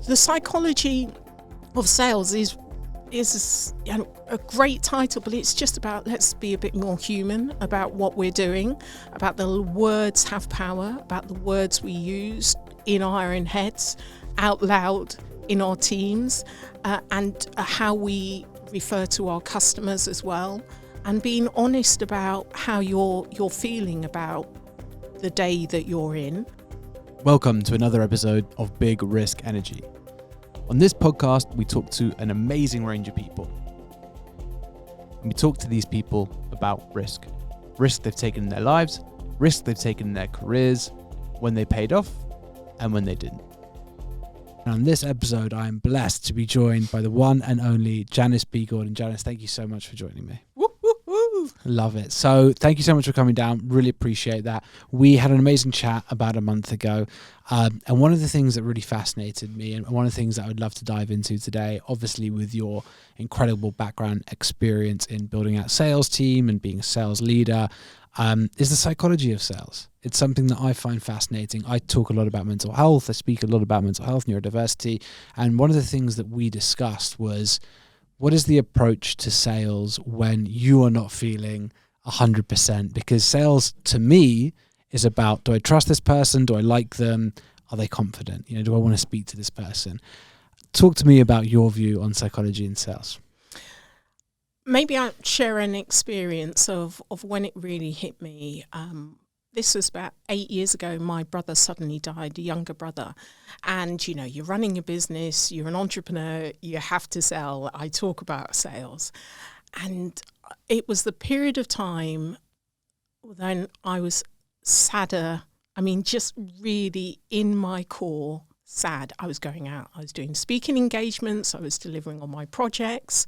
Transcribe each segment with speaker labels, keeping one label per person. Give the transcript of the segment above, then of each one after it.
Speaker 1: the psychology of sales is a great title, but it's just about, let's be a bit more human about what we're doing, about the words have power, about the words we use in our own heads, out loud in our teams, and how we refer to our customers as well, and being honest about how you're feeling about the day that you're in.
Speaker 2: Welcome to another episode of Big Risk Energy. On this podcast, we talk to an amazing range of people. And we talk to these people about risk. Risk they've taken in their lives, risk they've taken in their careers, when they paid off and when they didn't. And on this episode, I am blessed to be joined by the one and only Janice B. Janice, thank you so much for joining me.
Speaker 1: Woo, woo, woo.
Speaker 2: Love it. So thank you so much for coming down. Really appreciate that. We had an amazing chat about a month ago. And one of the things that really fascinated me, and one of the things that I would love to dive into today, obviously with your incredible background experience in building out sales team and being a sales leader, is the psychology of sales. It's something that I find fascinating. I talk a lot about mental health. I speak a lot about mental health, neurodiversity. And one of the things that we discussed was, what is the approach to sales when you are not feeling 100%? Because sales, to me, is about, do I trust this person? Do I like them? Are they confident? Do I want to speak to this person? Talk to me about your view on psychology in sales.
Speaker 1: Maybe I'll share an experience of when it really hit me. This was about 8 years ago. My brother suddenly died, a younger brother. And, you're running a business, you're an entrepreneur, you have to sell. I talk about sales. And it was the period of time when I was sadder. Just really in my core, sad. I was going out, I was doing speaking engagements, I was delivering on my projects.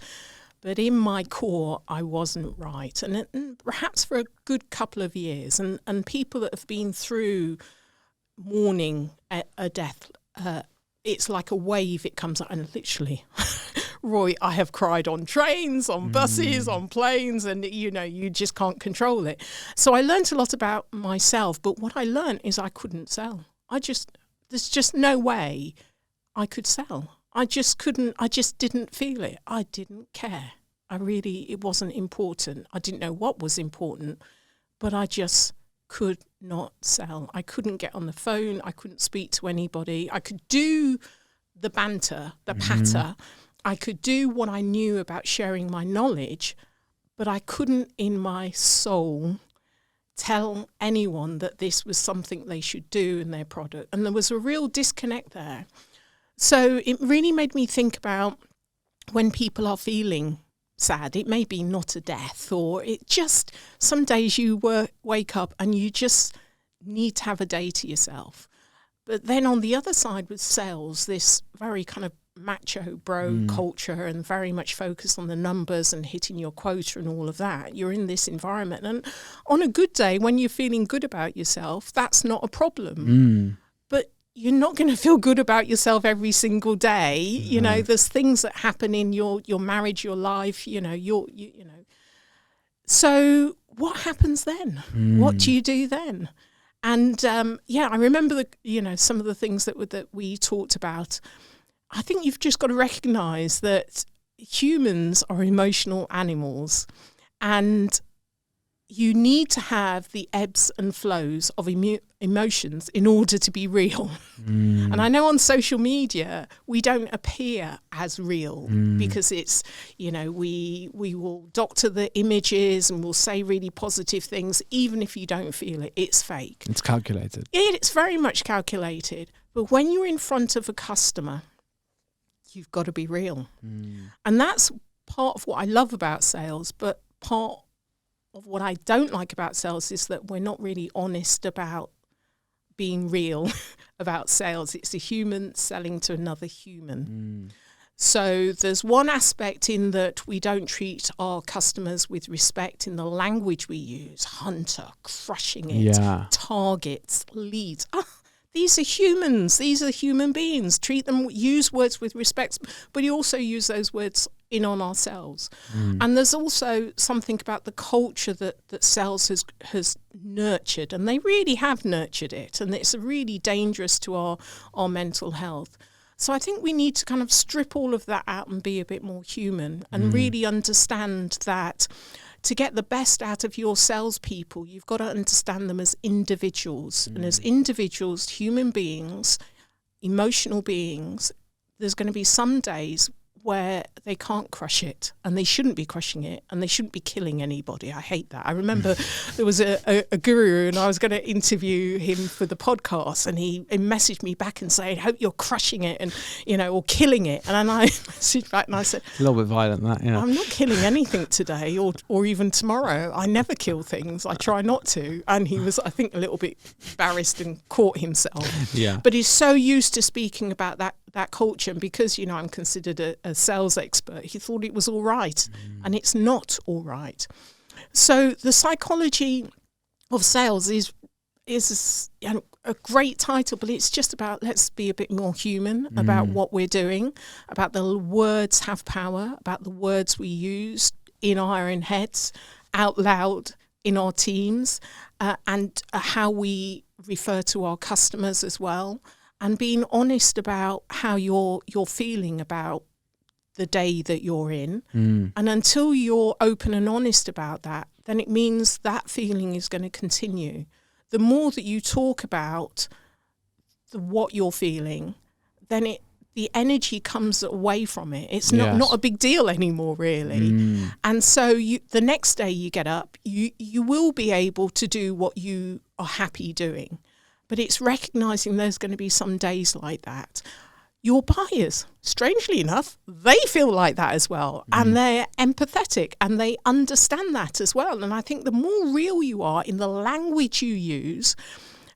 Speaker 1: But in my core, I wasn't right. And perhaps for a good couple of years. And people that have been through mourning a death, it's like a wave, it comes out. And literally, Roei, I have cried on trains, on buses, on planes, and, you just can't control it. So I learned a lot about myself. But what I learned is I couldn't sell. There's just no way I could sell. I just didn't feel it. I didn't care. It wasn't important. I didn't know what was important, but I just could not sell. I couldn't get on the phone. I couldn't speak to anybody. I could do the banter, the patter. I could do what I knew about sharing my knowledge, but I couldn't in my soul tell anyone that this was something they should do in their product. And there was a real disconnect there. So it really made me think about when people are feeling sad. It may be not a death, or it just, some days you wake up and you just need to have a day to yourself. But then on the other side with sales, this very kind of macho bro culture and very much focused on the numbers and hitting your quota and all of that. You're in this environment. And on a good day, when you're feeling good about yourself, that's not a problem. But you're not going to feel good about yourself every single day. There's things that happen in your marriage, your life, So what happens then? What do you do then? And I remember some of the things that we talked about. I think you've just got to recognize that humans are emotional animals, and you need to have the ebbs and flows of emotions in order to be real. And I know on social media, we don't appear as real because it's, we will doctor the images and we'll say really positive things. Even if you don't feel it, it's fake.
Speaker 2: It's calculated.
Speaker 1: It's very much calculated. But when you're in front of a customer, you've got to be real. And that's part of what I love about sales, but part of what I don't like about sales is that we're not really honest about being real about sales. It's a human selling to another human. So there's one aspect in that we don't treat our customers with respect in the language we use. Hunter, crushing it, targets, leads. These are humans. These are human beings. Treat them, use words with respect, but you also use those words in on ourselves. And there's also something about the culture that sales has nurtured, and they really have nurtured it, and it's really dangerous to our mental health. So I think we need to kind of strip all of that out and be a bit more human and really understand that to get the best out of your salespeople, you've got to understand them as individuals. And as individuals, human beings, emotional beings, there's going to be some days where they can't crush it, and they shouldn't be crushing it, and they shouldn't be killing anybody. I hate that. I remember there was a guru, and I was going to interview him for the podcast, and he messaged me back and said, "Hope you're crushing it, and or killing it." And then I messaged back and I said,
Speaker 2: a little bit violent, that, yeah.
Speaker 1: I'm not killing anything today or even tomorrow. I never kill things. I try not to. And he was, I think, a little bit embarrassed and caught himself.
Speaker 2: Yeah.
Speaker 1: But he's so used to speaking about that culture, and because I'm considered a sales expert, he thought it was all right, and it's not all right. So the psychology of sales is a great title, but it's just about, let's be a bit more human about what we're doing, about the words have power, about the words we use in our own heads, out loud in our teams, and how we refer to our customers as well. And being honest about how you're feeling about the day that you're in. And until you're open and honest about that, then it means that feeling is going to continue. The more that you talk about what you're feeling, then the energy comes away from it. It's not a big deal anymore, really. And so the next day you get up, you will be able to do what you are happy doing. But it's recognizing there's going to be some days like that. Your buyers, strangely enough, they feel like that as well. And they're empathetic and they understand that as well. And I think the more real you are in the language you use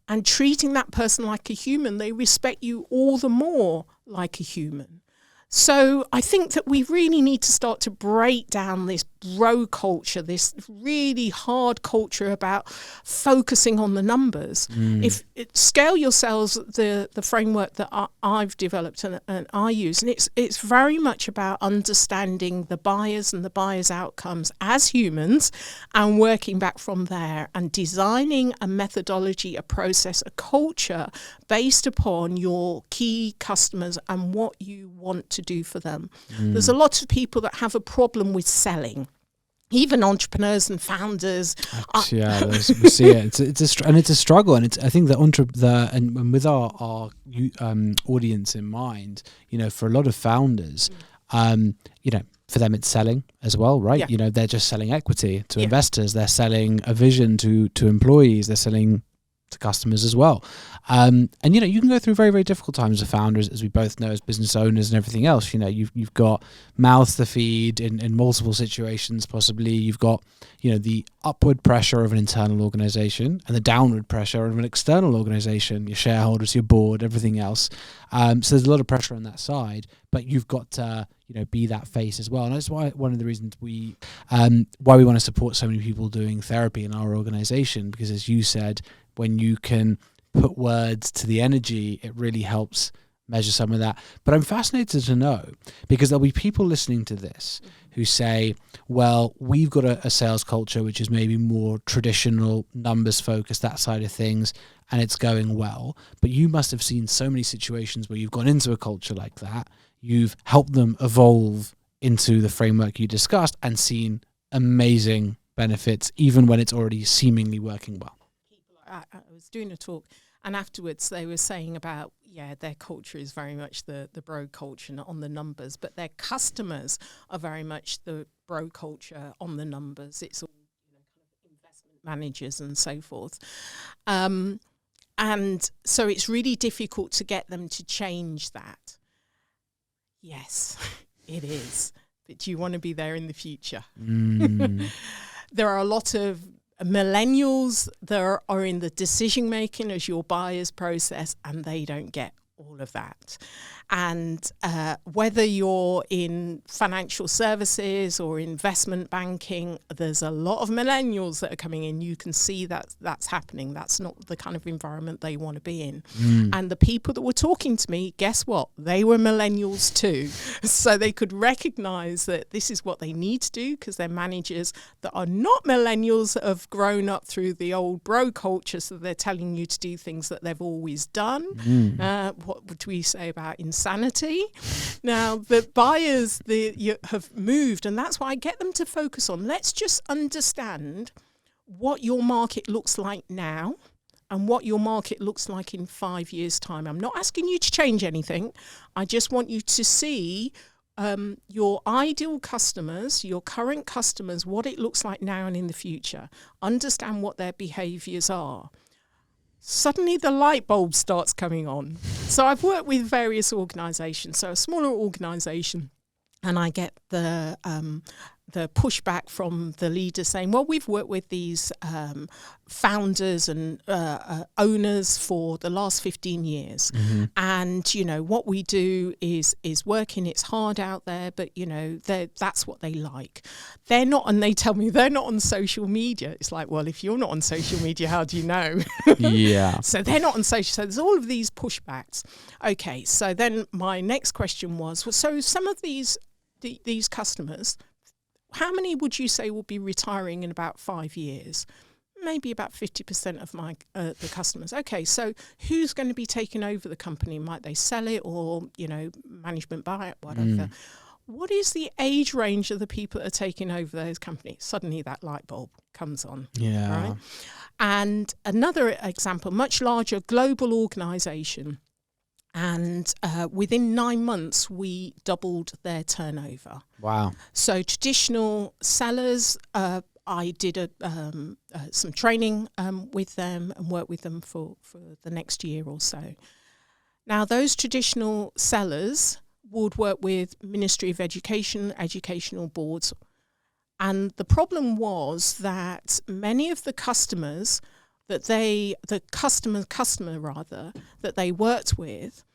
Speaker 1: and treating that person like a human, they respect you all the more like a human. So I think that we really need to start to break down this bro culture, this really hard culture about focusing on the numbers. If scale yourselves, the framework that I've developed and I use, and it's very much about understanding the buyers and the buyers' outcomes as humans and working back from there and designing a methodology, a process, a culture based upon your key customers and what you want to do for them. There's a lot of people that have a problem with selling. Even entrepreneurs and founders.
Speaker 2: We see it. It's a struggle, and I think that and with our audience in mind, for a lot of founders, for them it's selling as well, right?
Speaker 1: Yeah.
Speaker 2: They're just selling equity to investors. They're selling a vision to employees. They're selling to customers as well. And you can go through very, very difficult times as founders, as we both know, as business owners and everything else. You've got mouths to feed in multiple situations. Possibly you've got the upward pressure of an internal organization and the downward pressure of an external organization, your shareholders, your board, everything else. So there's a lot of pressure on that side, but you've got to be that face as well. And that's why one of the reasons why we want to support so many people doing therapy in our organization, because as you said, when you can put words to the energy, it really helps measure some of that. But I'm fascinated to know, because there'll be people listening to this who say, well, we've got a sales culture which is maybe more traditional, numbers focused, that side of things, and it's going well. But you must have seen so many situations where you've gone into a culture like that, you've helped them evolve into the framework you discussed and seen amazing benefits, even when it's already seemingly working well.
Speaker 1: I was doing a talk, and afterwards they were saying about, their culture is very much the bro culture on the numbers, but their customers are very much the bro culture on the numbers. It's all kind of investment managers and so forth. And so it's really difficult to get them to change that. Yes, it is. But do you want to be there in the future? There are a lot of millennials that are in the decision making as your buyer's process, and they don't get all of that. And whether you're in financial services or investment banking, there's a lot of millennials that are coming in. You can see that that's happening. That's not the kind of environment they want to be in. And the people that were talking to me, guess what? They were millennials too. So they could recognize that this is what they need to do, because they're managers that are not millennials, that have grown up through the old bro culture. So they're telling you to do things that they've always done. What would we say about insanity. Now, the buyers have moved, and that's why I get them to focus on, let's just understand what your market looks like now and what your market looks like in 5 years' time. I'm not asking you to change anything. I just want you to see your ideal customers, your current customers, what it looks like now and in the future. Understand what their behaviours are. Suddenly the light bulb starts coming on. So I've worked with various organisations, so a smaller organisation, and I get the pushback from the leaders saying, well, we've worked with these founders and owners for the last 15 years.
Speaker 2: Mm-hmm.
Speaker 1: And, you know, what we do is working. It's hard out there, but, you know, that's what they like. They're not, and they tell me they're not on social media. It's like, well, if you're not on social media, how do you know?
Speaker 2: Yeah.
Speaker 1: So they're not on social. So there's all of these pushbacks. Okay, so then my next question was, well, so some of these customers, how many would you say will be retiring in about 5 years? Maybe about 50% of my the customers. Okay, so who's going to be taking over the company? Might they sell it, or, you know, management buy it, whatever? What is the age range of the people that are taking over those companies? Suddenly that light bulb comes on.
Speaker 2: Yeah.
Speaker 1: Right? And another example, much larger global organisation. And within 9 months, we doubled their turnover.
Speaker 2: Wow.
Speaker 1: So traditional sellers, I did some training with them and worked with them for the next year or so. Now, those traditional sellers would work with Ministry of Education, educational boards. And the problem was that many of the customers that the customer rather, that they worked with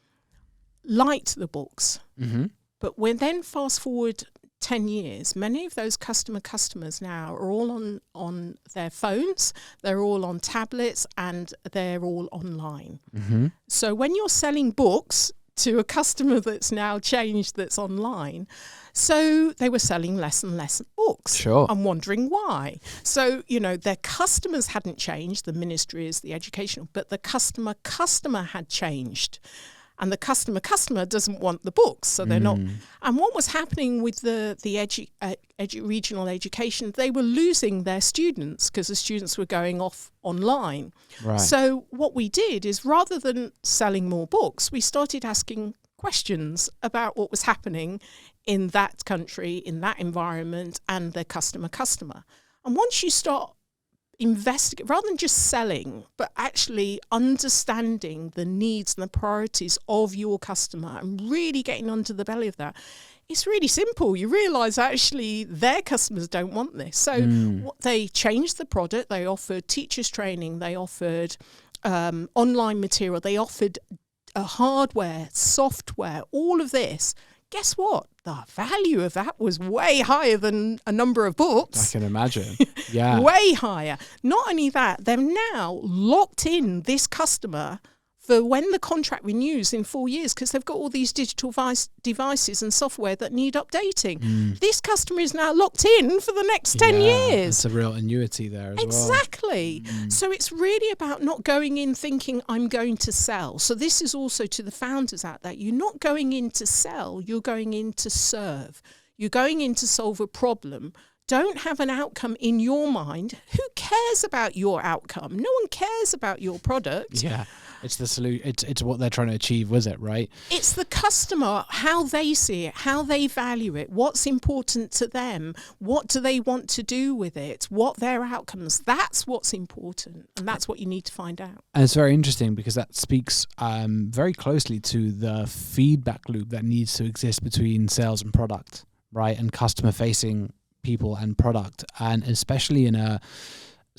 Speaker 1: liked the books.
Speaker 2: Mm-hmm.
Speaker 1: But when then fast forward 10 years, many of those customers now are all on their phones, they're all on tablets, and they're all online.
Speaker 2: Mm-hmm.
Speaker 1: So when you're selling books to a customer that's now changed, that's online, so they were selling less and less books.
Speaker 2: Sure.
Speaker 1: I'm wondering why. So, you know, their customers hadn't changed, the ministries, the educational, but the customer had changed. And the customer doesn't want the books, so they're not. And what was happening with the regional education, they were losing their students because the students were going off online.
Speaker 2: Right.
Speaker 1: So what we did is, rather than selling more books, we started asking questions about what was happening in that country, in that environment, and their customer. And once you start investigate, rather than just selling, but actually understanding the needs and the priorities of your customer and really getting under the belly of that, it's really simple. You realise actually their customers don't want this. So what they changed the product, they offered teachers training, they offered online material, they offered hardware, software, all of this. Guess what? The value of that was way higher than a number of books.
Speaker 2: I can imagine. Yeah.
Speaker 1: Way higher. Not only that, they've now locked in this customer for when the contract renews in 4 years, because they've got all these digital devices and software that need updating. This customer is now locked in for the next 10 years.
Speaker 2: It's a real annuity there as
Speaker 1: Exactly. So it's really about not going in thinking I'm going to sell. So this is also to the founders out there. You're not going in to sell, you're going in to serve. You're going in to solve a problem. Don't have an outcome in your mind. Who cares about your outcome? No one cares about your product.
Speaker 2: Yeah. It's the solution. It's what they're trying to achieve, was it, right?
Speaker 1: It's the customer, how they see it, how they value it, what's important to them, what do they want to do with it, what their outcomes. That's what's important, and that's what you need to find out.
Speaker 2: And it's very interesting because that speaks very closely to the feedback loop that needs to exist between sales and product, right? And customer-facing people and product, and especially in a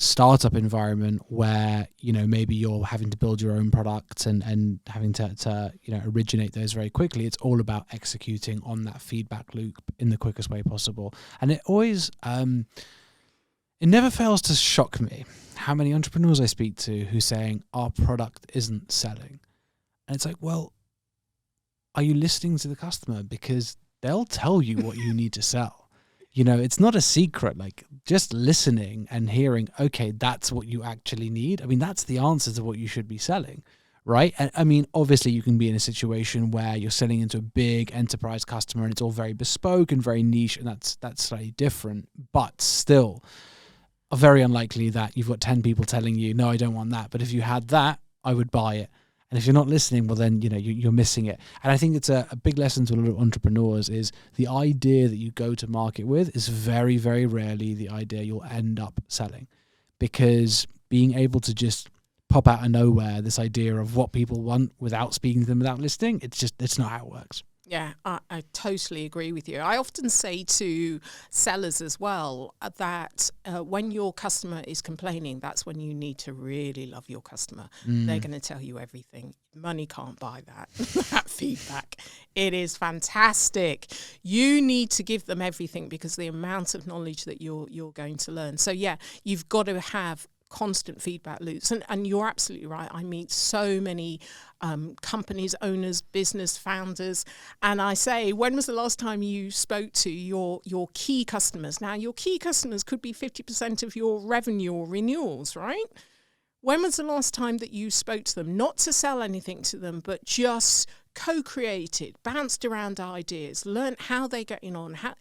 Speaker 2: startup environment where, you know, maybe you're having to build your own products and having to you know, originate those very quickly. It's all about executing on that feedback loop in the quickest way possible. And it always it never fails to shock me how many entrepreneurs I speak to who saying our product isn't selling. And it's like, well, are you listening to the customer? Because they'll tell you what you need to sell. You know, it's not a secret, like just listening and hearing, okay, that's what you actually need. I mean, that's the answer to what you should be selling, right? And I mean, obviously you can be in a situation where you're selling into a big enterprise customer and it's all very bespoke and very niche, and that's slightly different, but still very unlikely that you've got 10 people telling you, no, I don't want that. But if you had that, I would buy it. And if you're not listening, well, then, you're missing it. And I think it's a big lesson to a lot of entrepreneurs is the idea that you go to market with is very, very rarely the idea you'll end up selling, because being able to just pop out of nowhere this idea of what people want without speaking to them, without listening, it's not how it works.
Speaker 1: Yeah, I totally agree with you. I often say to sellers as well that when your customer is complaining, that's when you need to really love your customer. They're going to tell you everything. Money can't buy that, that feedback. It is fantastic. You need to give them everything because the amount of knowledge that you're going to learn. So yeah, you've got to have constant feedback loops. And you're absolutely right. I meet so many companies, owners, business founders, and I say, when was the last time you spoke to your key customers? Now, your key customers could be 50% of your revenue or renewals, right? When was the last time that you spoke to them? Not to sell anything to them, but just co-created, bounced around ideas, learned how they're getting on, how,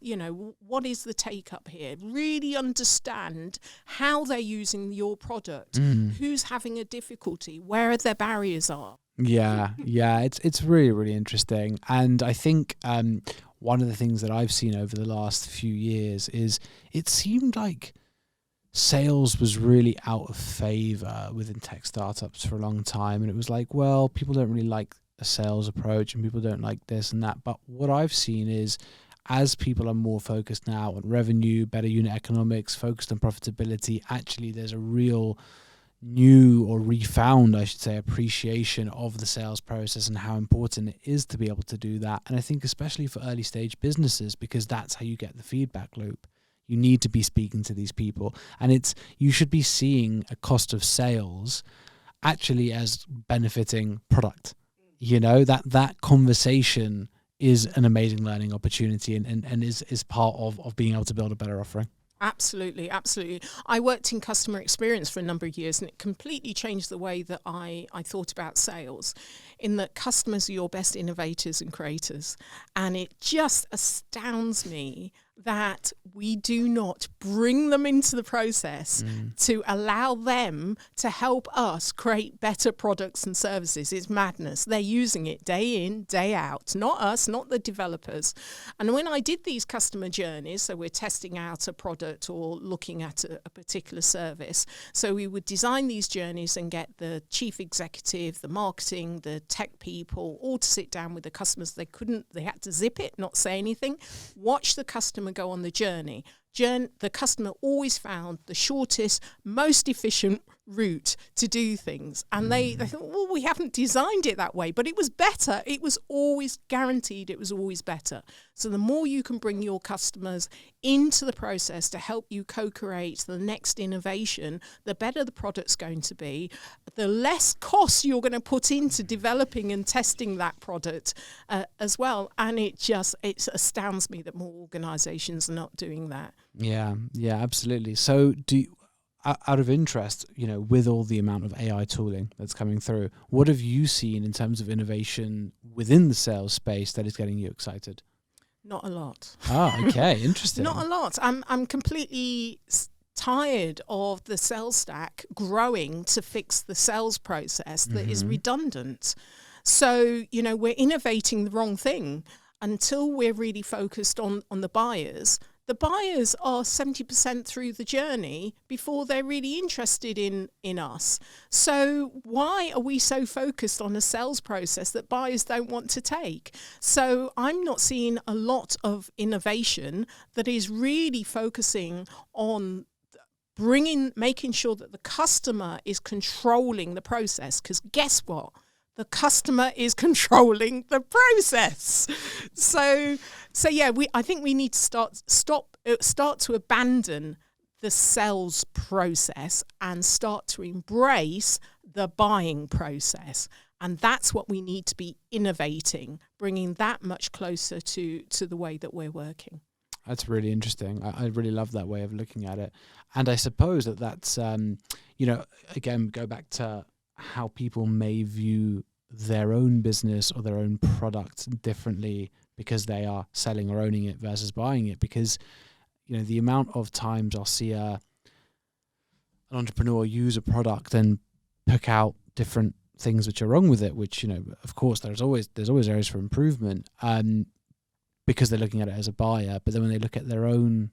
Speaker 1: what is the take up here, really understand how they're using your product, who's having a difficulty, where their barriers are.
Speaker 2: Yeah, it's really, really interesting. And I think one of the things that I've seen over the last few years is it seemed like sales was really out of favor within tech startups for a long time. And it was like, well, people don't really like a sales approach and people don't like this and that. But what I've seen is as people are more focused now on revenue, better unit economics, focused on profitability, actually there's a real new or refound, I should say, appreciation of the sales process and how important it is to be able to do that. And I think especially for early stage businesses, because that's how you get the feedback loop. You need to be speaking to these people, and you should be seeing a cost of sales actually as benefiting product. That conversation is an amazing learning opportunity and is part of being able to build a better offering.
Speaker 1: Absolutely, absolutely. I worked in customer experience for a number of years, and it completely changed the way that I thought about sales, in that customers are your best innovators and creators. And it just astounds me that we do not bring them into the process to allow them to help us create better products and services. It's madness. They're using it day in, day out, not us, not the developers. And when I did these customer journeys, so we're testing out a product or looking at a particular service, so we would design these journeys and get the chief executive, the marketing, the tech people, all to sit down with the customers. They had to zip it, not say anything, watch the customer go on the journey. The customer always found the shortest, most efficient route to do things. And they thought, well, we haven't designed it that way, but it was better. It was always guaranteed. It was always better. So the more you can bring your customers into the process to help you co-create the next innovation, the better the product's going to be, the less cost you're going to put into developing and testing that product as well. And it astounds me that more organizations are not doing that.
Speaker 2: Yeah, absolutely. So out of interest, with all the amount of AI tooling that's coming through, what have you seen in terms of innovation within the sales space that is getting you excited?
Speaker 1: Not a lot.
Speaker 2: Oh, okay. Interesting.
Speaker 1: Not a lot. I'm completely tired of the sales stack growing to fix the sales process that is redundant. So, we're innovating the wrong thing until we're really focused on the buyers. The buyers are 70% through the journey before they're really interested in us. So why are we so focused on a sales process that buyers don't want to take? So I'm not seeing a lot of innovation that is really focusing on making sure that the customer is controlling the process. Because guess what? The customer is controlling the process. So yeah, I think we need to start to abandon the sales process and start to embrace the buying process. And that's what we need to be innovating, bringing that much closer to the way that we're working.
Speaker 2: That's really interesting. I really love that way of looking at it. And I suppose that's, again, go back to how people may view their own business or their own product differently because they are selling or owning it versus buying it. Because, the amount of times I'll see an entrepreneur use a product and pick out different things which are wrong with it, which, of course there's always areas for improvement, because they're looking at it as a buyer. But then when they look at their own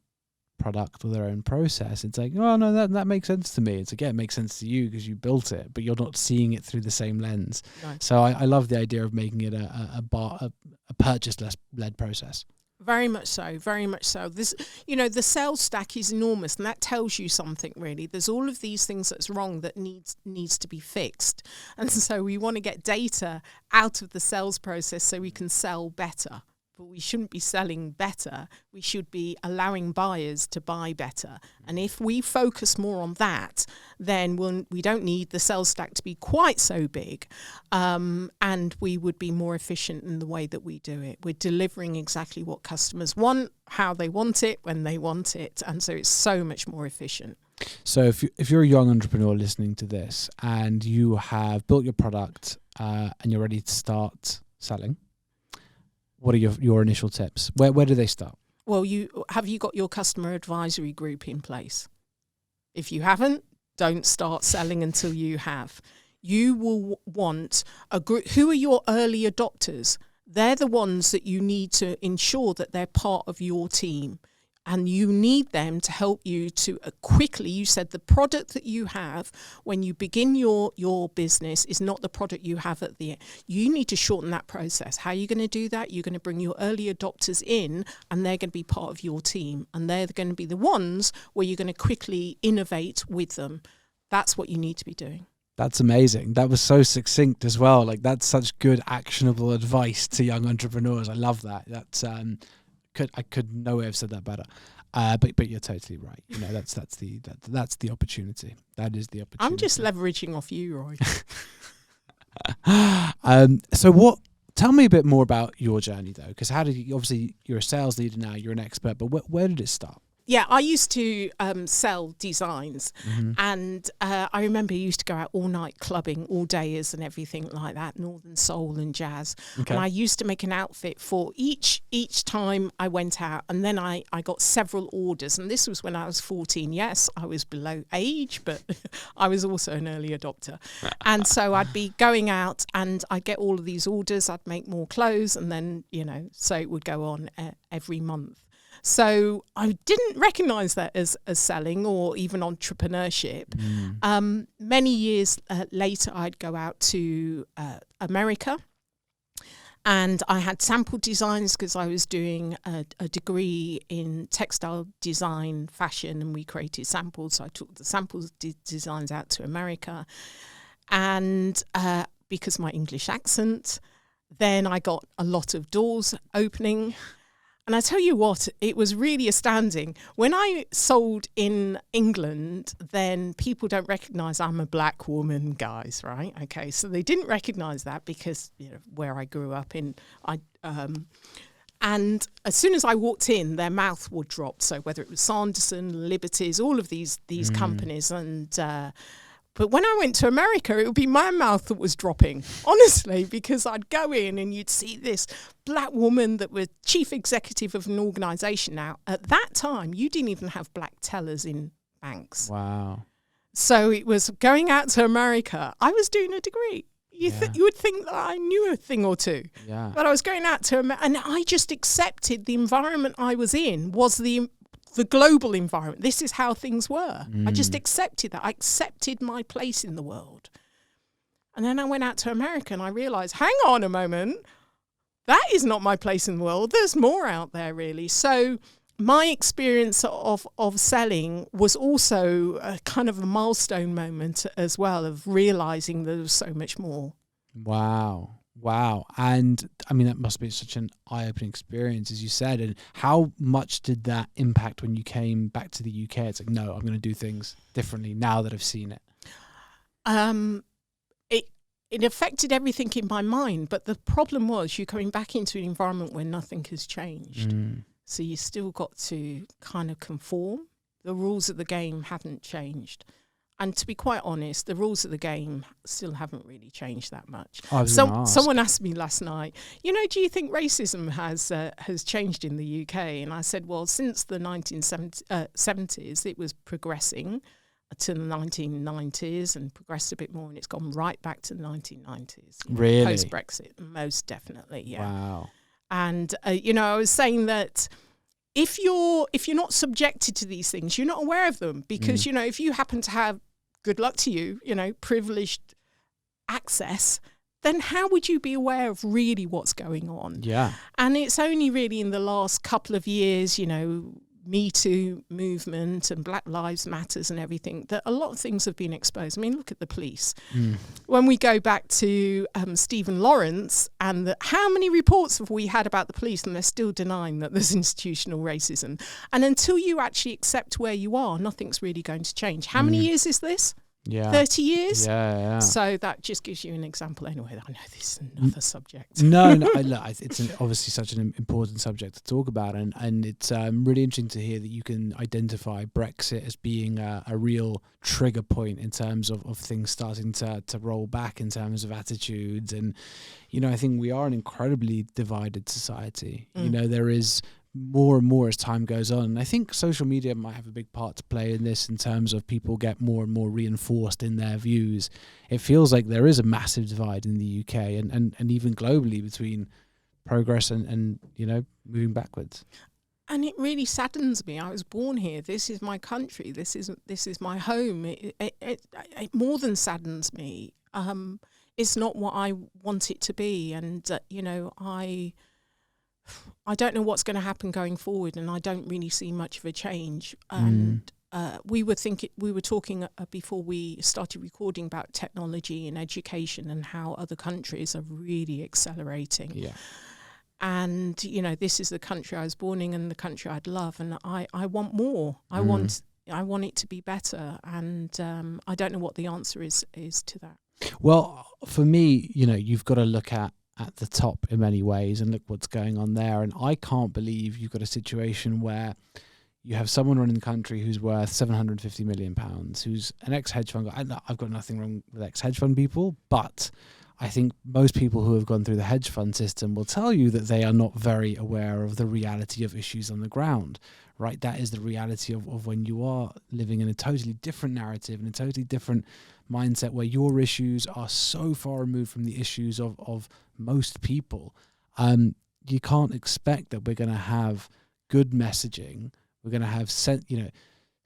Speaker 2: product or their own process, it's like, oh no, that makes sense to me. It's again, it makes sense to you because you built it, but you're not seeing it through the same lens. Right. So I love the idea of making it a purchase-led process.
Speaker 1: Very much so, very much so. This, the sales stack is enormous, and that tells you something really. There's all of these things that's wrong that needs to be fixed, and so we want to get data out of the sales process so we can sell better. But we shouldn't be selling better. We should be allowing buyers to buy better. And if we focus more on that, then we don't need the sales stack to be quite so big. And we would be more efficient in the way that we do it. We're delivering exactly what customers want, how they want it, when they want it. And so it's so much more efficient.
Speaker 2: So if you're a young entrepreneur listening to this and you have built your product and you're ready to start selling, what are your initial tips? Where do they start?
Speaker 1: Well, have you got your customer advisory group in place? If you haven't, don't start selling until you have. You will want a group. Who are your early adopters? They're the ones that you need to ensure that they're part of your team. And you need them to help you to quickly, you said the product that you have when you begin your business is not the product you have at the end. You need to shorten that process. How are you going to do that? You're going to bring your early adopters in, and they're going to be part of your team. And they're going to be the ones where you're going to quickly innovate with them. That's what you need to be doing.
Speaker 2: That's amazing. That was so succinct as well. Like, that's such good, actionable advice to young entrepreneurs. I love that. That's I could no way have said that better, but you're totally right. That's the opportunity. That is the opportunity.
Speaker 1: I'm just leveraging off you, Roy.
Speaker 2: So tell me a bit more about your journey though, because obviously you're a sales leader now, you're an expert, but where did it start?
Speaker 1: Yeah, I used to sell designs, and I remember I used to go out all night clubbing, all dayers and everything like that, northern soul and jazz. Okay. And I used to make an outfit for each time I went out, and then I got several orders. And this was when I was 14. Yes, I was below age, but I was also an early adopter. And so I'd be going out and I'd get all of these orders, I'd make more clothes, and then, so it would go on every month. So I didn't recognise that as selling or even entrepreneurship. Many years later, I'd go out to America, and I had sample designs because I was doing a degree in textile design, fashion, and we created samples. So I took the samples designs out to America, and because of my English accent, then I got a lot of doors opening. And I tell you what, it was really astounding. When I sold in England, then people don't recognise I'm a black woman, guys, right? Okay, so they didn't recognise that because where I grew up in, and as soon as I walked in, their mouth would drop. So whether it was Sanderson, Liberties, all of these companies, and but when I went to America, it would be my mouth that was dropping, honestly, because I'd go in and you'd see this black woman that was chief executive of an organisation. Now, at that time, you didn't even have black tellers in banks.
Speaker 2: Wow.
Speaker 1: So it was going out to America. I was doing a degree. You would think that I knew a thing or two. Yeah. But I was going out to America, and I just accepted the environment I was in was the global environment. This is how things were. I just accepted that. I accepted my place in the world. And then I went out to America and I realized, hang on a moment, that is not my place in the world. There's more out there, really. So my experience of selling was also a kind of a milestone moment as well, of realizing there was so much more.
Speaker 2: Wow. And I mean, that must be such an eye-opening experience, as you said. And how much did that impact when you came back to the UK? It's like, no, I'm going to do things differently now that I've seen it.
Speaker 1: It affected everything in my mind. But the problem was you're coming back into an environment where nothing has changed. So you still got to kind of conform. The rules of the game hadn't changed. And to be quite honest, the rules of the game still haven't really changed that much.
Speaker 2: Someone
Speaker 1: asked me last night, do you think racism has changed in the UK? And I said, well, since the 1970s, it was progressing to the 1990s and progressed a bit more, and it's gone right back to the 1990s.
Speaker 2: Really?
Speaker 1: Post-Brexit, most definitely, yeah.
Speaker 2: Wow.
Speaker 1: And, I was saying that if you're not subjected to these things, you're not aware of them because, if you happen to have, good luck to you, privileged access, then how would you be aware of really what's going on?
Speaker 2: Yeah.
Speaker 1: And it's only really in the last couple of years, Me Too movement and Black Lives Matters and everything, that a lot of things have been exposed. I mean, look at the police. When we go back to Stephen Lawrence and how many reports have we had about the police, and they're still denying that there's institutional racism. And until you actually accept where you are, nothing's really going to change. How many years is this?
Speaker 2: Yeah.
Speaker 1: 30 years?
Speaker 2: Yeah.
Speaker 1: So that just gives you an example. Anyway, I know this is another subject.
Speaker 2: No, it's obviously such an important subject to talk about, and it's really interesting to hear that you can identify Brexit as being a real trigger point in terms of things starting to roll back in terms of attitudes. And, I think we are an incredibly divided society. There is more and more as time goes on. And I think social media might have a big part to play in this in terms of people get more and more reinforced in their views. It feels like there is a massive divide in the UK and even globally between progress and moving backwards.
Speaker 1: And it really saddens me. I was born here. This is my country. This is my home. It more than saddens me. It's not what I want it to be. And, I don't know what's going to happen going forward, and I don't really see much of a change. And we were talking before we started recording about technology and education and how other countries are really accelerating.
Speaker 2: Yeah.
Speaker 1: And this is the country I was born in and the country I'd love, and I want more. I want it to be better, and I don't know what the answer is to that.
Speaker 2: Well, for me, you've got to look at the top in many ways and look what's going on there. And I can't believe you've got a situation where you have someone running the country who's worth £750 million, who's an ex-hedge fund guy. I've got nothing wrong with ex-hedge fund people, but I think most people who have gone through the hedge fund system will tell you that they are not very aware of the reality of issues on the ground, right? That is the reality of when you are living in a totally different narrative and a totally different mindset where your issues are so far removed from the issues of most people. You can't expect that we're going to have good messaging. We're going to have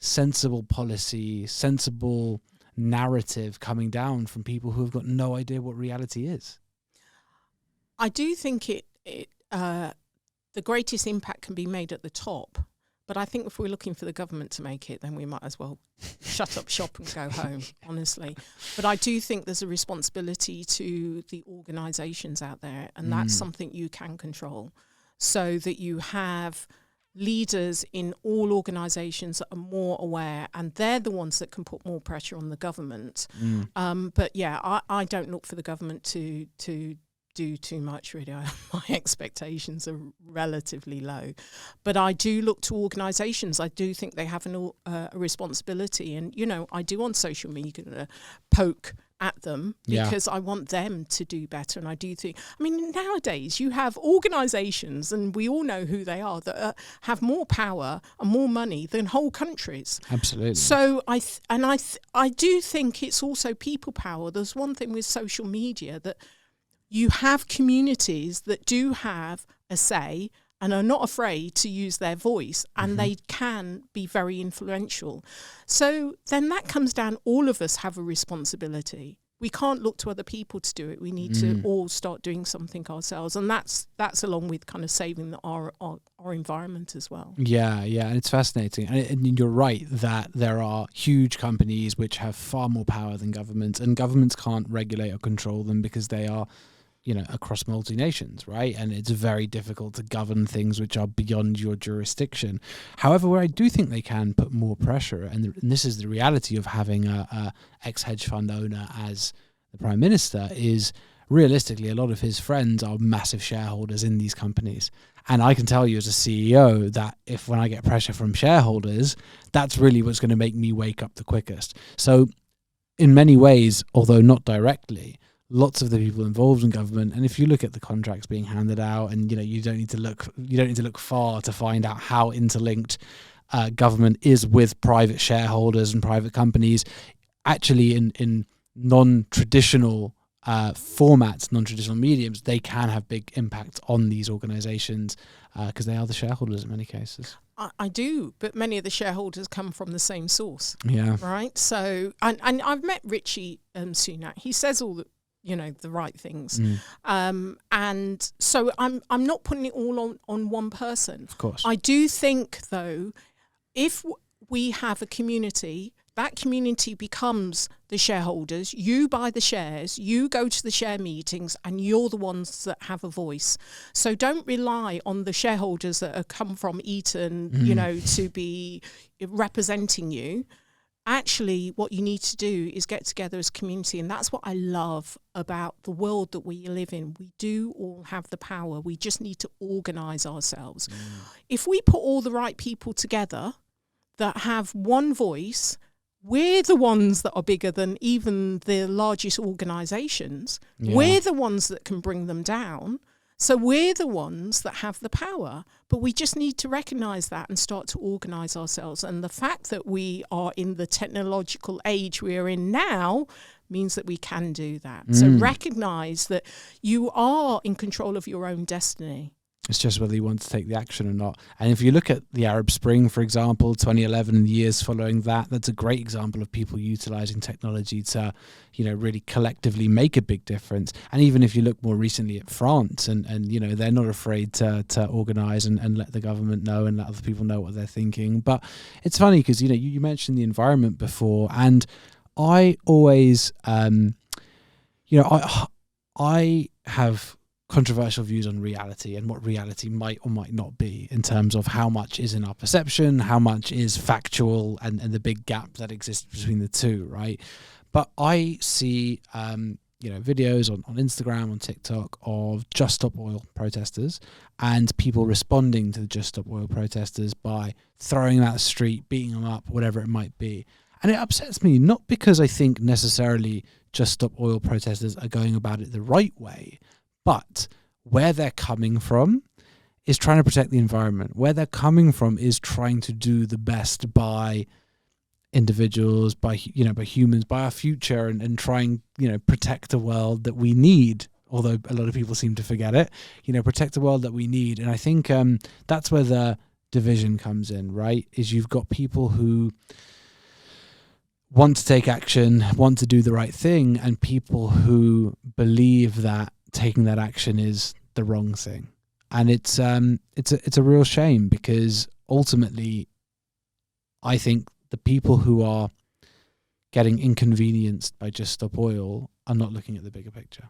Speaker 2: sensible policy, sensible narrative coming down from people who have got no idea what reality is.
Speaker 1: I do think the greatest impact can be made at the top. But I think if we're looking for the government to make it, then we might as well shut up shop and go home, honestly. But I do think there's a responsibility to the organisations out there, and that's something you can control, so that you have leaders in all organisations that are more aware, and they're the ones that can put more pressure on the government. But yeah, I don't look for the government to do too much, really. My expectations are relatively low, but I do look to organisations. I do think they have a responsibility, and I do on social media poke at them because I want them to do better. And I do think, nowadays you have organisations, and we all know who they are, that have more power and more money than whole countries.
Speaker 2: Absolutely.
Speaker 1: So I do think it's also people power. There's one thing with social media, that you have communities that do have a say and are not afraid to use their voice, and they can be very influential. So then that comes down, all of us have a responsibility. We can't look to other people to do it. We need to all start doing something ourselves. And that's along with kind of saving our environment as well. Yeah,
Speaker 2: and it's fascinating. And you're right that there are huge companies which have far more power than governments, and governments can't regulate or control them because they are across multi-nations, right? And it's very difficult to govern things which are beyond your jurisdiction. However, where I do think they can put more pressure, and this is the reality of having a ex-hedge fund owner as the Prime Minister, is realistically a lot of his friends are massive shareholders in these companies. And I can tell you as a CEO that if when I get pressure from shareholders, that's really what's going to make me wake up the quickest. So in many ways, although not directly, lots of the people involved in government, and if you look at the contracts being handed out, and you don't need to look far to find out how interlinked government is with private shareholders and private companies. Actually, in non-traditional formats, non-traditional mediums, they can have big impacts on these organizations because they are the shareholders in many cases.
Speaker 1: I do, but many of the shareholders come from the same source.
Speaker 2: Yeah.
Speaker 1: Right. So, and I've met Richie Sunak. He says all the the right things. And so I'm not putting it all on one person.
Speaker 2: Of course.
Speaker 1: I do think, though, if we have a community, that community becomes the shareholders. You buy the shares, you go to the share meetings, and you're the ones that have a voice. So don't rely on the shareholders that have come from Eton, to be representing you. Actually, what you need to do is get together as a community. And that's what I love about the world that we live in. We do all have the power. We just need to organise ourselves. If we put all the right people together that have one voice, we're the ones that are bigger than even the largest organisations. Yeah. We're the ones that can bring them down. So we're the ones that have the power, but we just need to recognise that and start to organise ourselves. And the fact that we are in the technological age we are in now means that we can do that. So recognise that you are in control of your own destiny.
Speaker 2: It's just whether you want to take the action or not. And if you look at the Arab Spring, for example, 2011 and the years following that, that's a great example of people utilising technology to, really collectively make a big difference. And even if you look more recently at France, and they're not afraid to organise and let the government know and let other people know what they're thinking. But it's funny because, you mentioned the environment before, and I always, I have controversial views on reality and what reality might or might not be in terms of how much is in our perception, how much is factual, and the big gap that exists between the two, right? But I see, videos on Instagram, on TikTok of Just Stop Oil protesters and people responding to the Just Stop Oil protesters by throwing them out the street, beating them up, whatever it might be. And it upsets me, not because I think necessarily Just Stop Oil protesters are going about it the right way, but where they're coming from is trying to protect the environment. Where they're coming from is trying to do the best by individuals, by humans, by our future, and trying, protect a world that we need. Although a lot of people seem to forget it, protect the world that we need. And I think that's where the division comes in, right? Is you've got people who want to take action, want to do the right thing, and people who believe that taking that action is the wrong thing. And it's a real shame, because ultimately I think the people who are getting inconvenienced by Just Stop Oil are not looking at the bigger picture.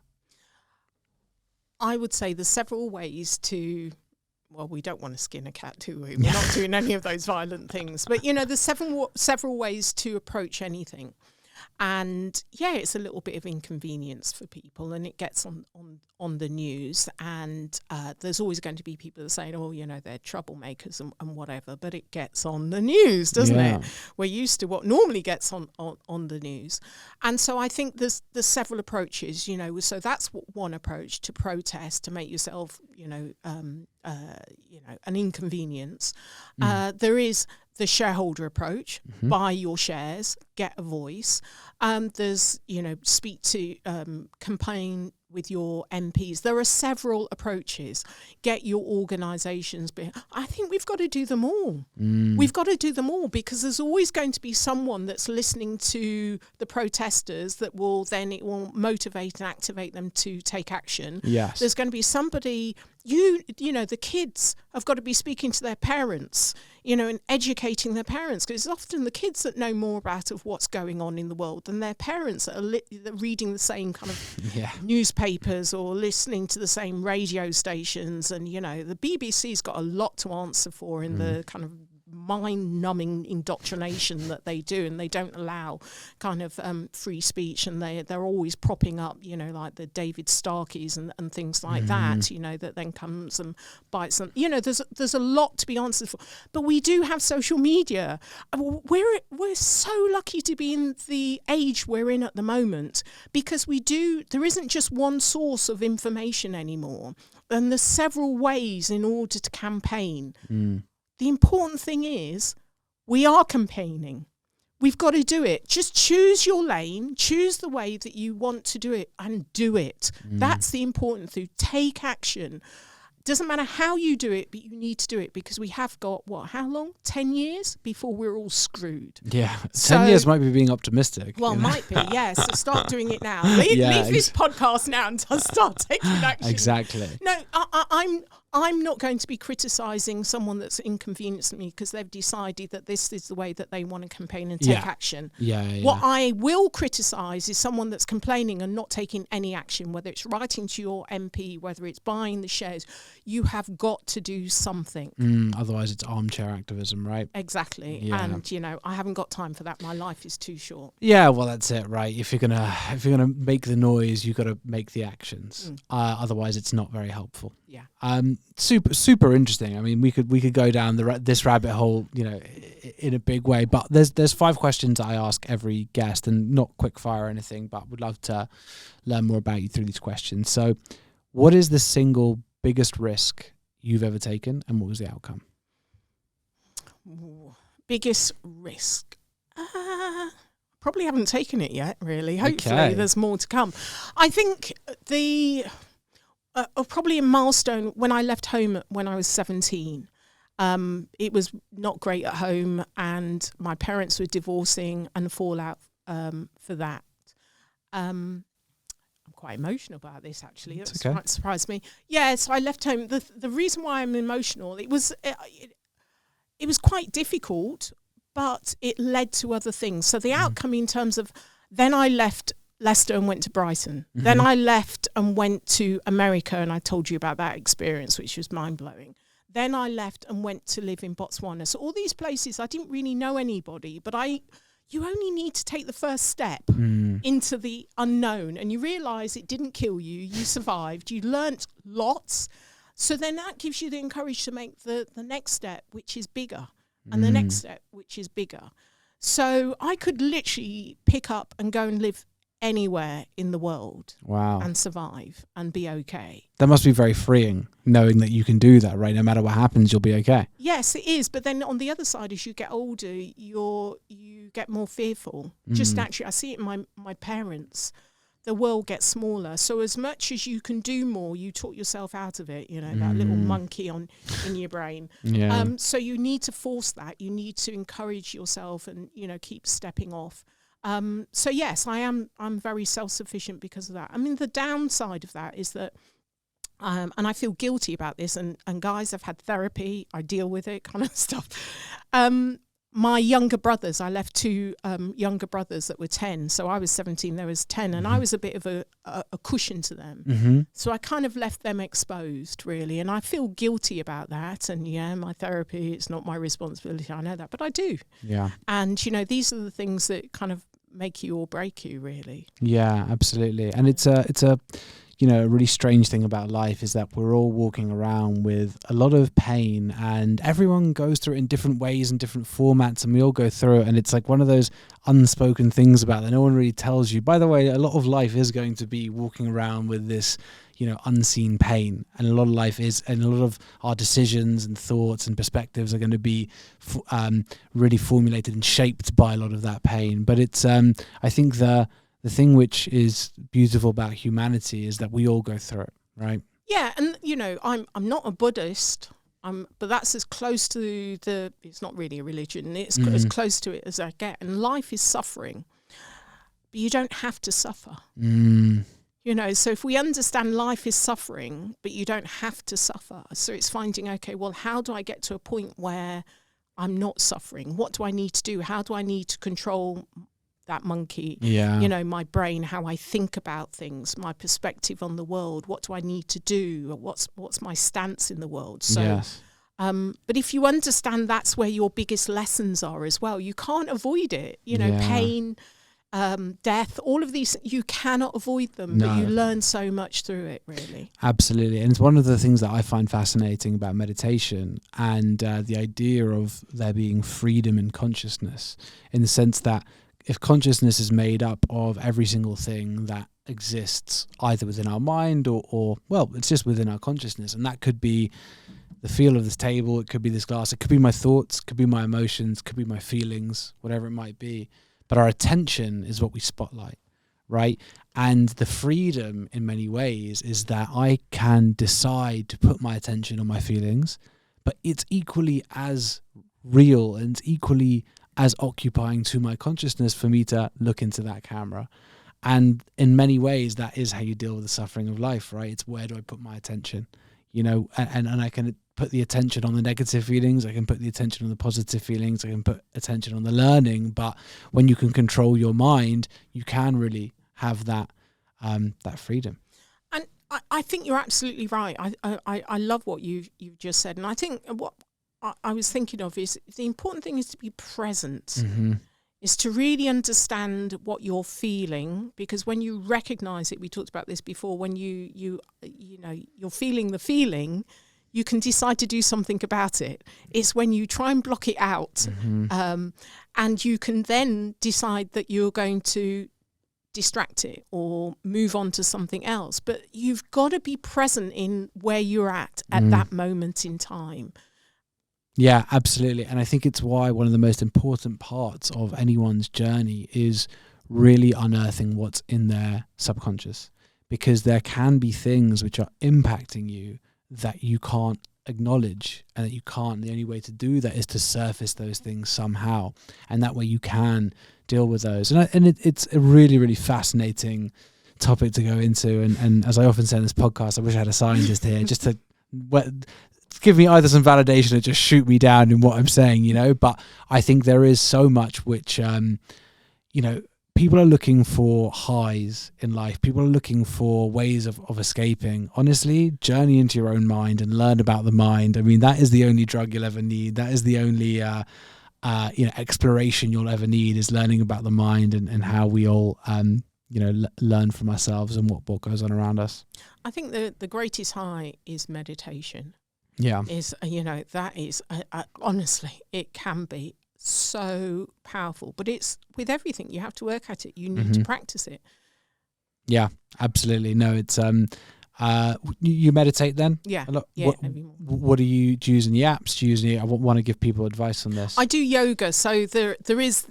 Speaker 1: I would say there's several ways to, well, we don't want to skin a cat, do we? We're not doing any of those violent things. But, there's several ways to approach anything. And it's a little bit of inconvenience for people, and it gets on the news, and there's always going to be people that are saying, they're troublemakers and whatever, but it gets on the news, doesn't it? We're used to what normally gets on the news. And so I think there's several approaches, so that's one approach, to protest, to make yourself, an inconvenience. There is the shareholder approach, buy your shares, get a voice. There's, speak to, campaign with your MPs. There are several approaches. Get your organisations. I think we've got to do them all. We've got to do them all, because there's always going to be someone that's listening to the protesters that it will motivate and activate them to take action.
Speaker 2: Yes.
Speaker 1: There's going to be somebody, the kids have got to be speaking to their parents, and educating their parents, because it's often the kids that know more about what's going on in the world than their parents that are reading the same kind of newspapers or listening to the same radio stations. And, the BBC's got a lot to answer for in the kind of mind-numbing indoctrination that they do, and they don't allow kind of free speech, and they're always propping up, you know, like the David Starkeys and things like that, you know, that then comes and bites them. You know, there's a lot to be answered for. But we do have social media. We're so lucky to be in the age we're in at the moment, because there isn't just one source of information anymore, and there's several ways in order to campaign. The important thing is we are campaigning. We've got to do it. Just choose your lane, choose the way that you want to do it, and do it. That's the important thing. Take action. Doesn't matter how you do it, but you need to do it, because we have got, how long? 10 years before we're all screwed.
Speaker 2: Yeah, 10 years might be being optimistic.
Speaker 1: Well, might be, yes. So start doing it now. Leave this podcast now and start taking action.
Speaker 2: Exactly.
Speaker 1: No, I'm not going to be criticising someone that's inconvenienced me because they've decided that this is the way that they want to campaign and take action. What I will criticise is someone that's complaining and not taking any action, whether it's writing to your MP, whether it's buying the shares. You have got to do something.
Speaker 2: Otherwise, it's armchair activism, right?
Speaker 1: Exactly.
Speaker 2: Yeah.
Speaker 1: And, you know, I haven't got time for that. My life is too short.
Speaker 2: Yeah, well, that's it, right? If you're gonna make the noise, you've got to make the actions. Otherwise, it's not very helpful.
Speaker 1: Yeah.
Speaker 2: Super interesting. I mean, we could go down this rabbit hole, you know, in a big way. But there's 5 questions I ask every guest, and not quick fire or anything, but would love to learn more about you through these questions. So, what is the single biggest risk you've ever taken, and what was the outcome?
Speaker 1: Biggest risk? Probably haven't taken it yet, really. Hopefully there's more to come. I think probably a milestone when I left home when I was 17. It was not great at home, and my parents were divorcing, and the fallout for that. I'm quite emotional about this, actually. It might surprise me. Yeah, so I left home. The reason why I'm emotional, it was quite difficult, but it led to other things. So the outcome in terms of, then I left Leicester and went to Brighton. Then I left and went to America, and I told you about that experience, which was mind-blowing. Then I left and went to live in Botswana. So all these places, I didn't really know anybody, but you only need to take the first step into the unknown, and you realise it didn't kill you. You survived. You learnt lots. So then that gives you the encouragement to make the next step, which is bigger, and the next step, which is bigger. So I could literally pick up and go and live anywhere in the world.
Speaker 2: Wow.
Speaker 1: And survive and be okay.
Speaker 2: That must be very freeing, knowing that you can do that, right? No matter what happens, you'll be okay.
Speaker 1: Yes, it is. But then on the other side, as you get older, you get more fearful. Just naturally, I see it in my parents. The world gets smaller. So as much as you can do more, you talk yourself out of it, you know, that little monkey in your brain.
Speaker 2: Yeah.
Speaker 1: So you need to force that. You need to encourage yourself and, you know, keep stepping off. So yes, I'm very self-sufficient because of that. I mean, the downside of that is that, and I feel guilty about this, and guys, I've had therapy, I deal with it kind of stuff. My younger brothers, I left 2 younger brothers that were 10. So I was 17, they was 10, and I was a bit of a cushion to them. So I kind of left them exposed, really, and I feel guilty about that. And yeah, my therapy, it's not my responsibility, I know that, but I do.
Speaker 2: Yeah.
Speaker 1: And, you know, these are the things that kind of make you or break you, really.
Speaker 2: Yeah, absolutely. And it's a you know, a really strange thing about life is that we're all walking around with a lot of pain, and everyone goes through it in different ways and different formats, and we all go through it. And it's like one of those unspoken things about that no one really tells you. By the way, a lot of life is going to be walking around with this, you know, unseen pain, and a lot of life is, and a lot of our decisions and thoughts and perspectives are going to be really formulated and shaped by a lot of that pain. But it's, I think the thing which is beautiful about humanity is that we all go through it, right?
Speaker 1: Yeah, and you know, I'm not a Buddhist, but that's as close to it's not really a religion, it's as close to it as I get. And life is suffering, but you don't have to suffer. You know, so if we understand life is suffering, but you don't have to suffer. So it's finding, okay, well, how do I get to a point where I'm not suffering? What do I need to do? How do I need to control that monkey, you know, my brain, how I think about things, my perspective on the world, what do I need to do, what's my stance in the world? So But if you understand that's where your biggest lessons are as well, you can't avoid it. You know,
Speaker 2: Yeah.
Speaker 1: pain, death, all of these, you cannot avoid them, but you learn so much through it, really.
Speaker 2: Absolutely. And it's one of the things that I find fascinating about meditation and the idea of there being freedom in consciousness, in the sense that if consciousness is made up of every single thing that exists either within our mind or well, it's just within our consciousness. And that could be the feel of this table, it could be this glass, it could be my thoughts, it could be my emotions, it could be my feelings, whatever it might be. But our attention is what we spotlight, right? And the freedom in many ways is that I can decide to put my attention on my feelings, but it's equally as real and it's equally as occupying to my consciousness for me to look into that camera. And in many ways, that is how you deal with the suffering of life, right? It's where do I put my attention? You know, and I can put the attention on the negative feelings, I can put the attention on the positive feelings, I can put attention on the learning. But when you can control your mind, you can really have that that freedom.
Speaker 1: And I think you're absolutely right. I love what you've just said. And I think what I was thinking of is the important thing is to be present.
Speaker 2: Mm-hmm.
Speaker 1: Is to really understand what you're feeling, because when you recognize it, we talked about this before, when you know you're feeling the feeling, you can decide to do something about it. It's when you try and block it out,
Speaker 2: Mm-hmm.
Speaker 1: and you can then decide that you're going to distract it or move on to something else. But you've got to be present in where you're at that moment in time.
Speaker 2: Yeah, absolutely. And I think it's why one of the most important parts of anyone's journey is really unearthing what's in their subconscious, because there can be things which are impacting you that you can't acknowledge and that you can't. The only way to do that is to surface those things somehow. And that way you can deal with those. And it's a really, really fascinating topic to go into. And as I often say in this podcast, I wish I had a scientist here just to give me either some validation or just shoot me down in what I'm saying, you know. But I think there is so much which, you know, people are looking for highs in life. People are looking for ways of escaping. Honestly, journey into your own mind and learn about the mind. I mean, that is the only drug you'll ever need. That is the only, exploration you'll ever need, is learning about the mind and how we all, learn from ourselves and what goes on around us.
Speaker 1: I think the greatest high is meditation.
Speaker 2: Yeah.
Speaker 1: Is, that is, honestly, it can be so powerful, but it's with everything. You have to work at it. You need to practice it.
Speaker 2: Yeah, absolutely. No, it's, you meditate then?
Speaker 1: Yeah.
Speaker 2: A lot.
Speaker 1: Yeah.
Speaker 2: What do you use in the apps? Do you use I want to give people advice on this.
Speaker 1: I do yoga. So there is,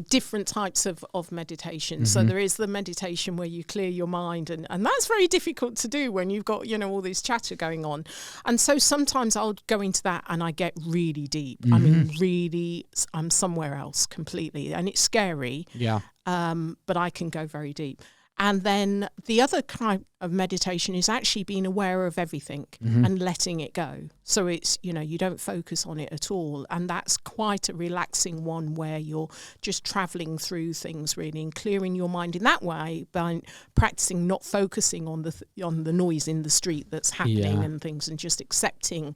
Speaker 1: different types of meditation. So there is the meditation where you clear your mind, and that's very difficult to do when you've got, all this chatter going on. And so sometimes I'll go into that and I get really deep. I mean, really, I'm somewhere else completely, and it's scary.
Speaker 2: Yeah.
Speaker 1: But I can go very deep. And then the other kind of meditation is actually being aware of everything and letting it go. So it's, you don't focus on it at all. And that's quite a relaxing one where you're just traveling through things really and clearing your mind in that way by practicing not focusing on the noise in the street that's happening and things, and just accepting.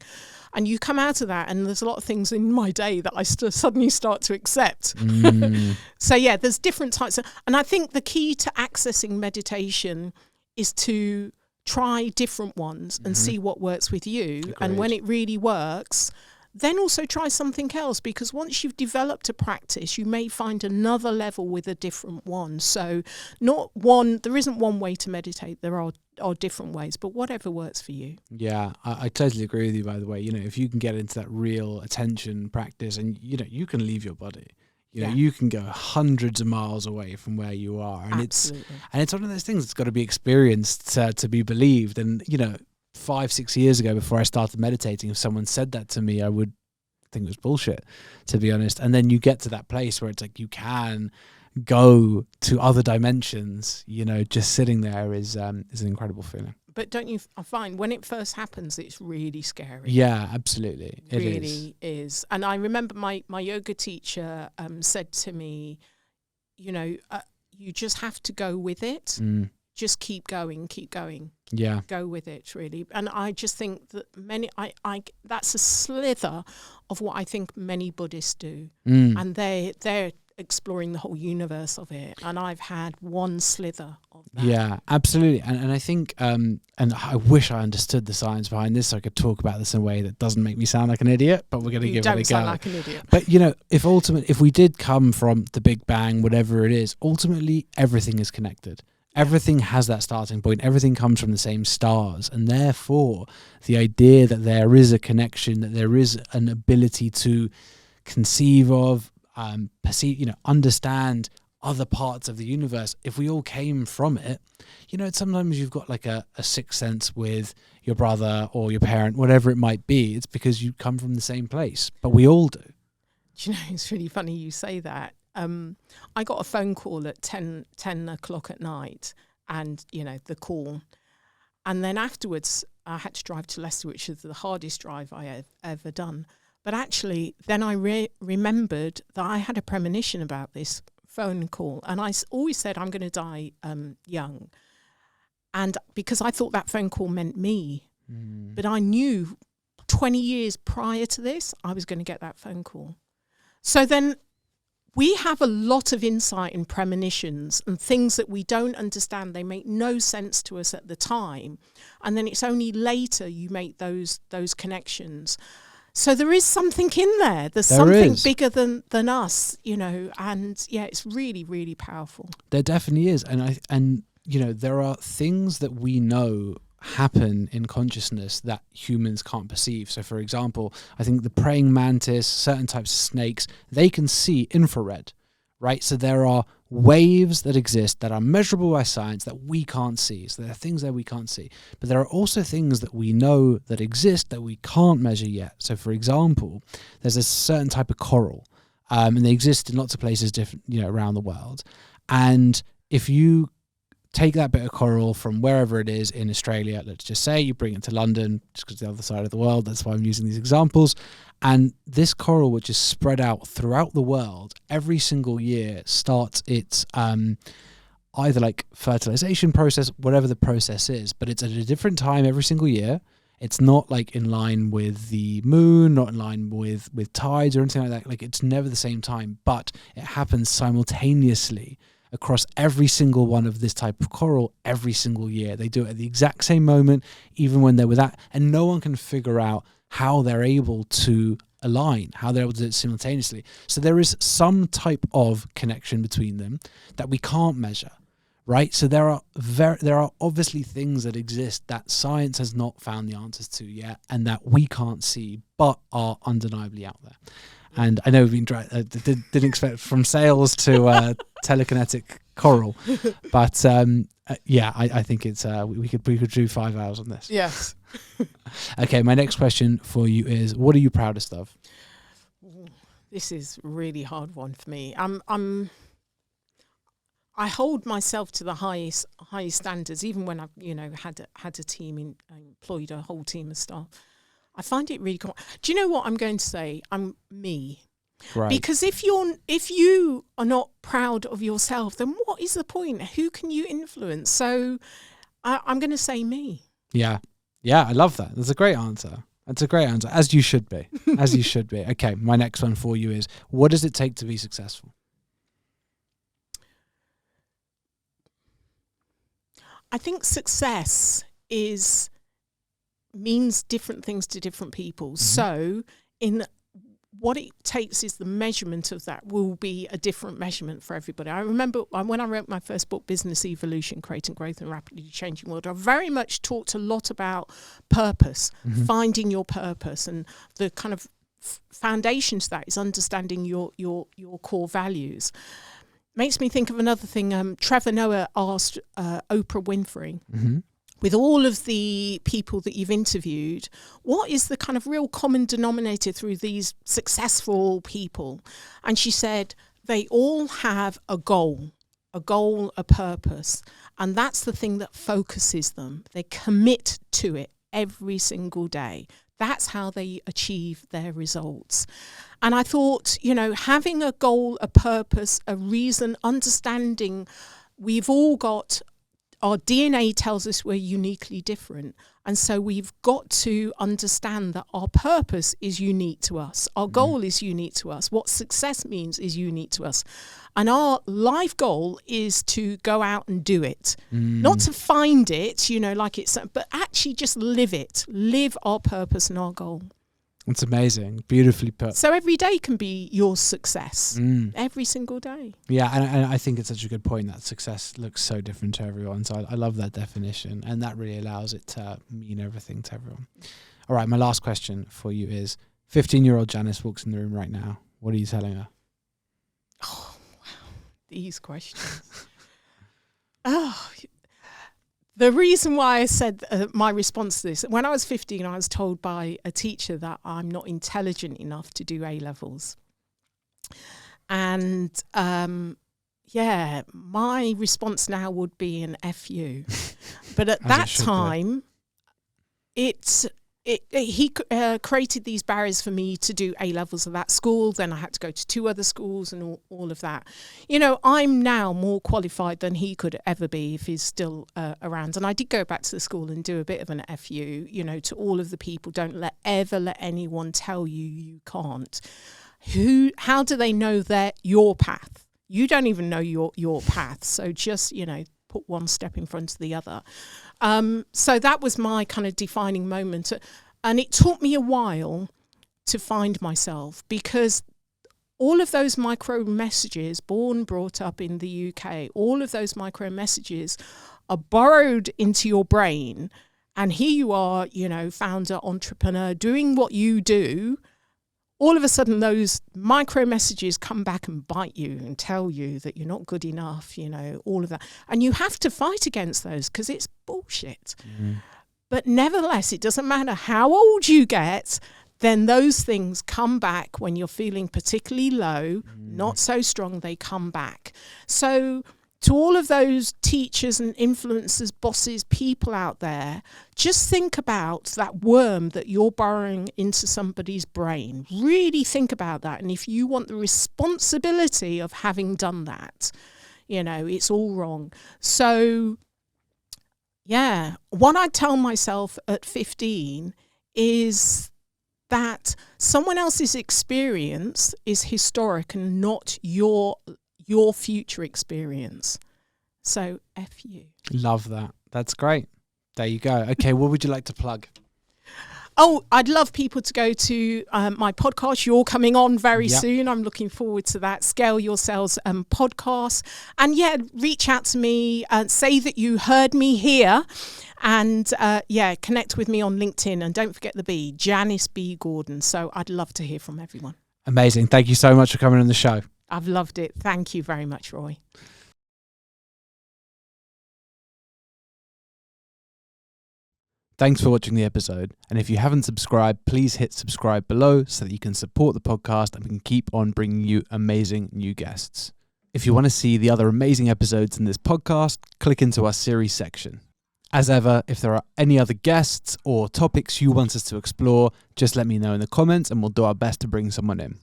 Speaker 1: And you come out of that, and there's a lot of things in my day that I suddenly start to accept. So yeah, there's different types and I think the key to accessing meditation is to try different ones and see what works with you.
Speaker 2: Agreed.
Speaker 1: And when it really works, then also try something else, because once you've developed a practice, you may find another level with a different one. So there isn't one way to meditate. There are different ways, but whatever works for you.
Speaker 2: Yeah, I totally agree with you, by the way. If you can get into that real attention practice, and you can leave your body. You can go hundreds of miles away from where you are, and
Speaker 1: Absolutely.
Speaker 2: it's one of those things that's got to be experienced to be believed. And 5-6 years ago, before I started meditating, if someone said that to me, I would think it was bullshit, to be honest. And then you get to that place where it's like you can go to other dimensions. Just sitting there is an incredible feeling.
Speaker 1: But don't you find when it first happens, it's really scary?
Speaker 2: Yeah, absolutely. It
Speaker 1: really is. And I remember my yoga teacher said to me, you just have to go with it. just keep going,
Speaker 2: Yeah.
Speaker 1: go with it, really. And I just think that that's a slither of what I think many Buddhists do. And they're exploring the whole universe of it. And I've had one slither of that.
Speaker 2: Yeah, absolutely. And I think, and I wish I understood the science behind this so I could talk about this in a way that doesn't make me sound like an idiot, but we're going to give it a go.
Speaker 1: You don't sound like an idiot.
Speaker 2: But, you know, if we did come from the Big Bang, whatever it is, ultimately everything is connected. Everything has that starting point. Everything comes from the same stars. And therefore, the idea that there is a connection, that there is an ability to conceive of, perceive, you know, understand other parts of the universe, if we all came from it, you know, sometimes you've got like a sixth sense with your brother or your parent, whatever it might be. It's because you come from the same place, but we all do.
Speaker 1: Do you know, it's really funny you say that. I got a phone call at 10 o'clock at night, and, you know, the call. And then afterwards, I had to drive to Leicester, which is the hardest drive I have ever done. But actually, then I remembered that I had a premonition about this phone call. And I always said, I'm going to die young. And because I thought that phone call meant me. But I knew 20 years prior to this, I was going to get that phone call. So then we have a lot of insight and premonitions and things that we don't understand. They make no sense to us at the time. And then it's only later you make those connections. So there is something in there. There's something bigger than us, you know, and yeah, it's really, really powerful.
Speaker 2: There definitely is. And you know, there are things that we know happen in consciousness that humans can't perceive. So for example, I think the praying mantis, certain types of snakes, they can see infrared, right? So there are waves that exist that are measurable by science that we can't see. So there are things that we can't see. But there are also things that we know that exist that we can't measure yet. So for example, there's a certain type of coral, and they exist in lots of places different, you know, around the world. And if you take that bit of coral from wherever it is in Australia, let's just say you bring it to London, just because it's the other side of the world, that's why I'm using these examples, and this coral, which is spread out throughout the world, every single year starts its either like fertilization process, whatever the process is, but it's at a different time every single year. It's not like in line with the moon, not in line with tides or anything like that. Like, it's never the same time, but it happens simultaneously across every single one of this type of coral every single year. They do it at the exact same moment, even when they're with that, and no one can figure out how they're able to align, how they're able to do it simultaneously. So there is some type of connection between them that we can't measure, right? So there are obviously things that exist that science has not found the answers to yet, and that we can't see, but are undeniably out there. And I know we've been didn't expect from sales to telekinetic coral, but yeah, I think it's we could do 5 hours on this.
Speaker 1: Yes.
Speaker 2: Okay, my next question for you is: what are you proudest of?
Speaker 1: This is a really hard one for me. I hold myself to the highest standards, even when I've, you know, had a team employed a whole team of staff. I find it really cool. Do you know what I'm going to say? I'm me. Right. Because if you are not proud of yourself, then what is the point? Who can you influence? So I'm going to say me.
Speaker 2: Yeah. Yeah, I love that. That's a great answer. That's a great answer, as you should be. As you should be. Okay, my next one for you is: what does it take to be successful?
Speaker 1: I think success means different things to different people. Mm-hmm. So what it takes is the measurement of that will be a different measurement for everybody. I remember when I wrote my first book, Business Evolution, Creating Growth in a Rapidly Changing World, I very much talked a lot about purpose, mm-hmm. finding your purpose, and the kind of foundation to that is understanding your core values. Makes me think of another thing. Trevor Noah asked Oprah Winfrey, mm-hmm. with all of the people that you've interviewed, what is the kind of real common denominator through these successful people? And she said, they all have a goal, a purpose. And that's the thing that focuses them. They commit to it every single day. That's how they achieve their results. And I thought, you know, having a goal, a purpose, a reason, understanding we've all got our DNA tells us we're uniquely different. And so we've got to understand that our purpose is unique to us. Our goal is unique to us. What success means is unique to us. And our life goal is to go out and do it. Not to find it, like it's, but actually just live it. Live our purpose and our goal.
Speaker 2: It's amazing. Beautifully put.
Speaker 1: So every day can be your success. Every single day.
Speaker 2: Yeah, and I think it's such a good point that success looks so different to everyone. So I love that definition, and that really allows it to mean everything to everyone. All right, my last question for you is, 15-year-old Janice walks in the room right now. What are you telling her?
Speaker 1: Oh, wow. These questions. The reason why I said my response to this, when I was 15, I was told by a teacher that I'm not intelligent enough to do A-levels. And my response now would be an FU. But at that time, he created these barriers for me to do A-levels at that school. Then I had to go to 2 other schools and all of that. I'm now more qualified than he could ever be if he's still around. And I did go back to the school and do a bit of an FU, to all of the people. Don't ever let anyone tell you can't. How do they know your path? You don't even know your path. So just, put one step in front of the other. So that was my kind of defining moment. And it took me a while to find myself, because all of those micro messages, brought up in the UK, all of those micro messages are borrowed into your brain. And here you are, founder, entrepreneur, doing what you do. All of a sudden, those micro messages come back and bite you and tell you that you're not good enough, all of that. And you have to fight against those because it's bullshit. But nevertheless, it doesn't matter how old you get, then those things come back when you're feeling particularly low, not so strong, they come back. So to all of those teachers and influencers, bosses, people out there, just think about that worm that you're burrowing into somebody's brain. Really think about that. And if you want the responsibility of having done that, it's all wrong. So, what I tell myself at 15 is that someone else's experience is historic and not your future experience. So F you.
Speaker 2: Love that. That's great. There you go. Okay, what would you like to plug?
Speaker 1: Oh, I'd love people to go to my podcast. You're coming on very soon. I'm looking forward to that. Scale Your Sales podcast. And reach out to me and say that you heard me here. And connect with me on LinkedIn. And don't forget the B, Janice B. Gordon. So I'd love to hear from everyone.
Speaker 2: Amazing. Thank you so much for coming on the show.
Speaker 1: I've loved it. Thank you very much, Roei.
Speaker 2: Thanks for watching the episode. And if you haven't subscribed, please hit subscribe below so that you can support the podcast and we can keep on bringing you amazing new guests. If you want to see the other amazing episodes in this podcast, click into our series section. As ever, if there are any other guests or topics you want us to explore, just let me know in the comments and we'll do our best to bring someone in.